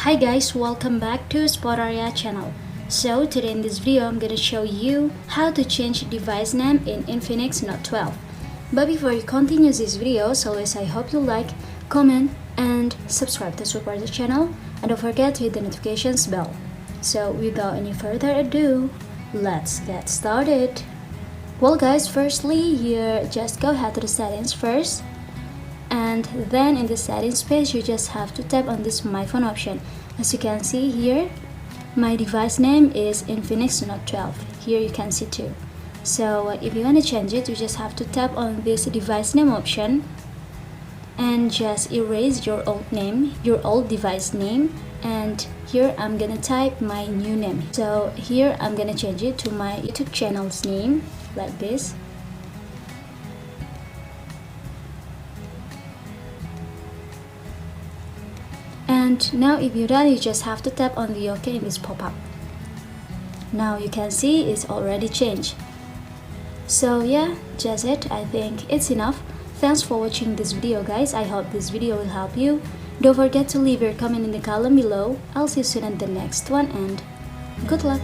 Hi guys, welcome back to Spotaria channel. So today in this video I'm gonna show you how to change device name in Infinix Note 12. But before you continue this video, as always I hope you like, comment and subscribe to support the channel, and don't forget to hit the notifications bell. So without any further ado, let's get started. Well guys, firstly here just go ahead to the settings first, and then in the settings page you just have to tap on this my phone option. As you can see here, my device name is Infinix Note 12. Here you can see too. So if you want to change it, you just have to tap on this device name option and just erase your old name, your old device name, and here I'm gonna type my new name. So here I'm gonna change it to my YouTube channel's name like this. And now if you're done, you just have to tap on the OK in this pop-up. Now you can see it's already changed. So yeah, just it. I think it's enough. Thanks for watching this video guys. I hope this video will help you. Don't forget to leave your comment in the column below. I'll see you soon in the next one, and good luck.